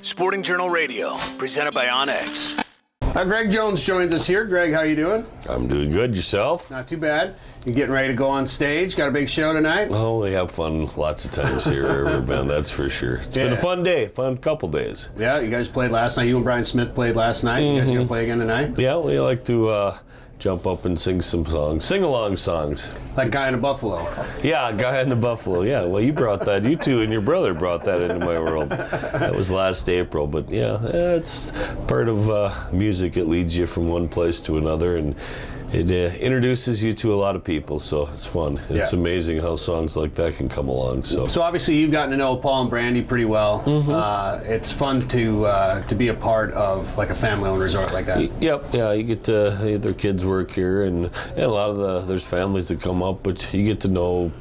Sporting Journal Radio, presented by Onyx. Greg Jones joins us here. Greg, how you doing? I'm doing good. Yourself? Not too bad. You getting ready to go on stage? Got a big show tonight? Oh, we have fun lots of times here at Riverbend, that's for sure. It's been a fun day, fun couple days. Yeah, you guys played last night. You and Brian Smith played last night. You guys going to play again tonight? Yeah, we like to jump up and sing some songs, sing-along songs. That guy in a buffalo. Yeah, Guy in the Buffalo. Yeah, well, you brought that. You two and your brother brought that into my world. That was last April. But, yeah, it's part of music. It leads you from one place to another, and it introduces you to a lot of people, so it's fun. It's amazing how songs like that can come along. So obviously you've gotten to know Paul and Brandy pretty well. It's fun to be a part of like a family-owned resort like that. Yep, yeah, you get to, their kids work here, and a lot of there's families that come up, but you get to know,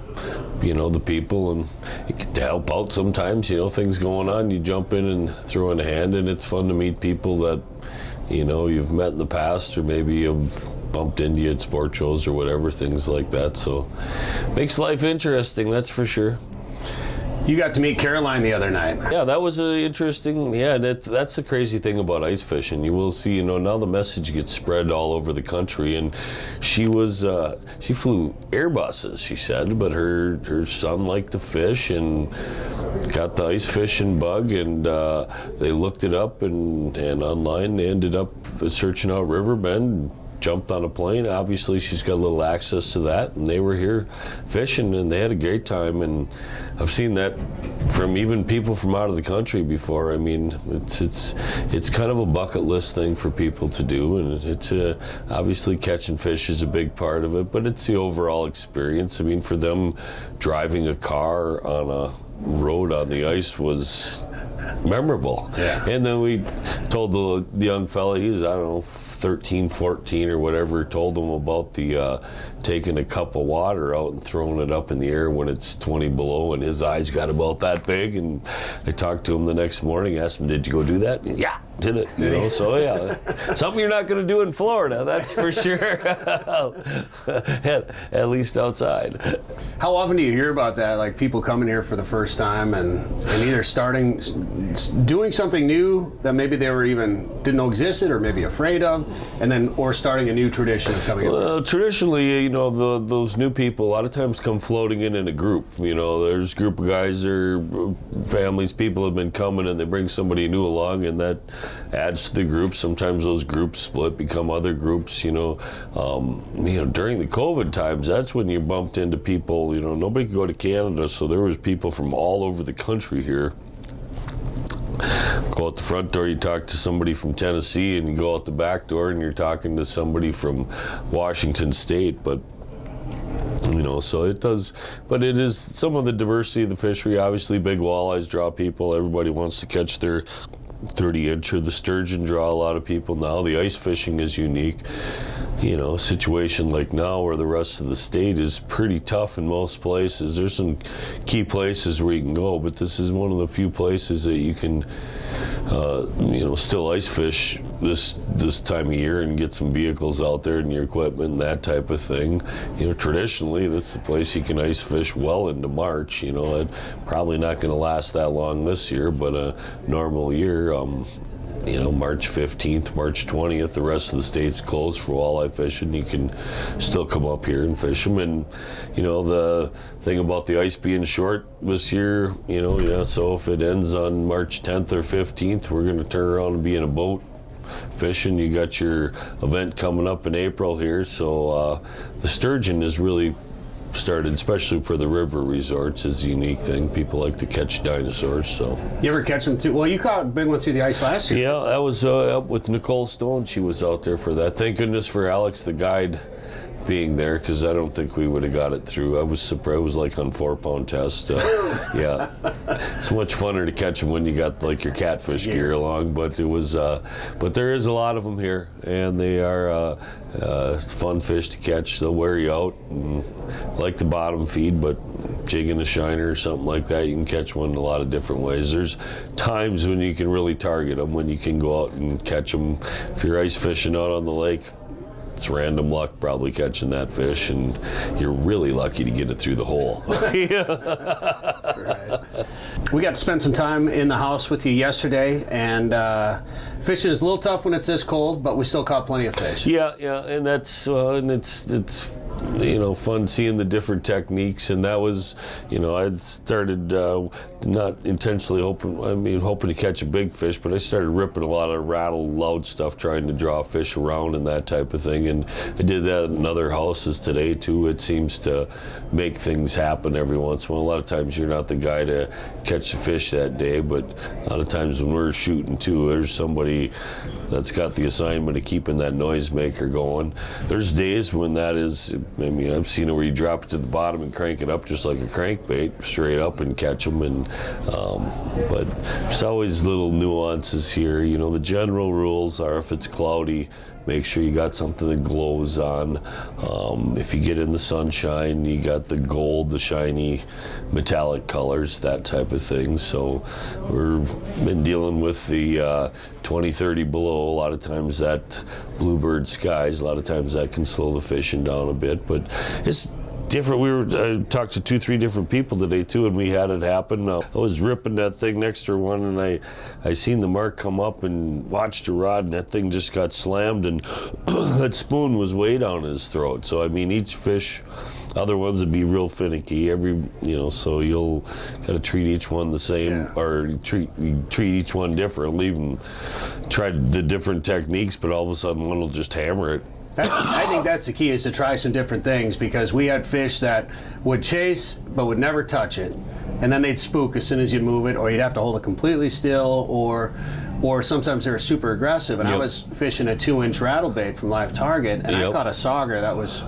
the people, and you get to help out sometimes, things going on, you jump in and throw in a hand, and it's fun to meet people that, you've met in the past, or maybe you've bumped into you at sport shows or whatever, things like that. So makes life interesting, that's for sure. You got to meet Caroline the other night. Yeah, that was interesting. Yeah, that's the crazy thing about ice fishing. You will see, now the message gets spread all over the country, and she flew Airbuses, she said, but her son liked to fish and got the ice fishing bug, and they looked it up, and online they ended up searching out Riverbend, jumped on a plane. Obviously she's got a little access to that, and they were here fishing, and they had a great time. And I've seen that from even people from out of the country before. I mean, it's kind of a bucket list thing for people to do, and it's obviously catching fish is a big part of it, but it's the overall experience. I mean, for them, driving a car on a road on the ice was memorable. Yeah. And then we told the young fella, he's, I don't know, 13, 14 or whatever, told him about the taking a cup of water out and throwing it up in the air when it's 20 below, and his eyes got about that big. And I talked to him the next morning, asked him, did you go do that? And, yeah, did it. So yeah, something you're not going to do in Florida, that's for sure. at least outside. How often do you hear about that, like people coming here for the first time and either doing something new that maybe they were even didn't know existed, or maybe afraid of, and then or starting a new tradition of coming in? Traditionally, those new people a lot of times come floating in a group. There's a group of guys or families, people have been coming, and they bring somebody new along, and that adds to the group. Sometimes those groups split, become other groups. During the COVID times, that's when you bumped into people. Nobody could go to Canada, so there was people from all over the country here. Go out the front door, you talk to somebody from Tennessee, and you go out the back door and you're talking to somebody from Washington State. But so it does, but it is some of the diversity of the fishery. Obviously, big walleyes draw people. Everybody wants to catch their 30-inch, or the sturgeon draw a lot of people now. The ice fishing is unique. A situation like now where the rest of the state is pretty tough in most places. There's some key places where you can go, but this is one of the few places that you can still ice fish this time of year and get some vehicles out there and your equipment and that type of thing. Traditionally, that's the place you can ice fish well into March. It's probably not going to last that long this year, but a normal year, March 15th, March 20th, the rest of the state's closed for walleye fishing. You can still come up here and fish them. And, the thing about the ice being short this year, so if it ends on March 10th or 15th, we're going to turn around and be in a boat fishing. You got your event coming up in April here. So the sturgeon is really started, especially for the river resorts, is a unique thing. People like to catch dinosaurs. So you ever catch them too? Well, you caught a big one through the ice last year. Yeah, that was up with Nicole Stone. She was out there for that. Thank goodness for Alex, the guide, being there, because I don't think we would have got it through. I was surprised. It was like on 4-pound test. Yeah, it's much funner to catch them when you got like your catfish gear along. But it was, but there is a lot of them here, and they are fun fish to catch. They'll wear you out. And like the bottom feed, but jigging a shiner or something like that, you can catch one in a lot of different ways. There's times when you can really target them, when you can go out and catch them. If you're ice fishing out on the lake, it's random luck probably catching that fish, and you're really lucky to get it through the hole. Right. We got to spend some time in the house with you yesterday, and fishing is a little tough when it's this cold, but we still caught plenty of fish. Yeah, and that's and it's fun seeing the different techniques, and that was, I'd started not intentionally hoping to catch a big fish, but I started ripping a lot of rattle, loud stuff, trying to draw fish around and that type of thing, and I did that in other houses today too. It seems to make things happen every once in a while. A lot of times you're not the guy to catch the fish that day, but a lot of times when we're shooting too, there's somebody that's got the assignment of keeping that noisemaker going. There's days when that is, I've seen it where you drop it to the bottom and crank it up just like a crankbait, straight up and catch them. But there's always little nuances here. The general rules are if it's cloudy, make sure you got something that glows on. If you get in the sunshine, you got the gold, the shiny metallic colors, that type of thing. So we've been dealing with the 20, 30 below. A lot of times that bluebird skies, a lot of times that can slow the fishing down a bit. But it's different. I talked to 2-3 different people today too, and we had it happen. I was ripping that thing next to one, and I seen the mark come up and watched the rod, and that thing just got slammed, and that spoon was way down his throat. So each fish, other ones would be real finicky. So you'll got to treat each one the same, or treat each one differently, and try the different techniques. But all of a sudden, one will just hammer it. I think that's the key, is to try some different things, because we had fish that would chase but would never touch it, and then they'd spook as soon as you move it, or you'd have to hold it completely still, or sometimes they were super aggressive. And I was fishing a 2-inch rattle bait from Live Target, and I caught a sauger that was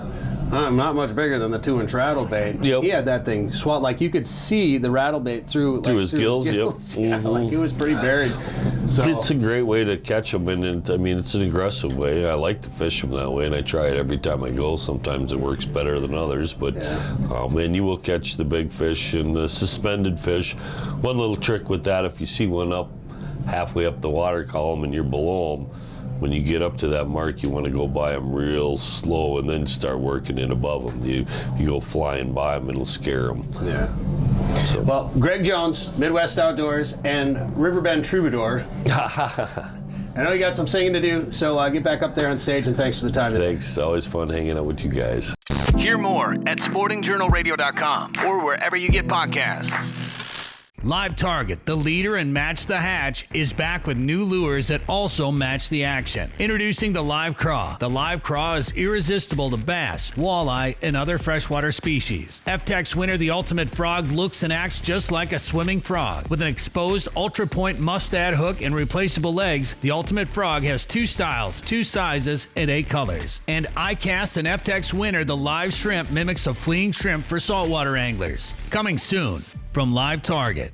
not much bigger than the 2-inch rattle bait. Yep. He had that thing swallowed, like you could see the rattle bait through his gills. Yep. Yeah, like it was pretty buried. So it's a great way to catch them, and it's an aggressive way. I like to fish them that way, and I try it every time I go. Sometimes it works better than others, but and you will catch the big fish and the suspended fish. One little trick with that: if you see one up halfway up the water column and you're below them, when you get up to that mark, you want to go by them real slow and then start working in above them. You go flying by them, it'll scare them. Yeah. So. Well, Greg Jones, Midwest Outdoors, and Riverbend Troubadour. I know you got some singing to do, so get back up there on stage, and thanks for the time today. Thanks. Always fun hanging out with you guys. Hear more at sportingjournalradio.com or wherever you get podcasts. Live Target, the leader in Match the Hatch, is back with new lures that also match the action. Introducing the Live Craw. The Live Craw is irresistible to bass, walleye, and other freshwater species. FTech's winner, the Ultimate Frog, looks and acts just like a swimming frog. With an exposed ultra-point mustad hook and replaceable legs, the Ultimate Frog has 2 styles, 2 sizes, and 8 colors. And iCast and FTech's winner, the Live Shrimp, mimics a fleeing shrimp for saltwater anglers. Coming soon from Live Target.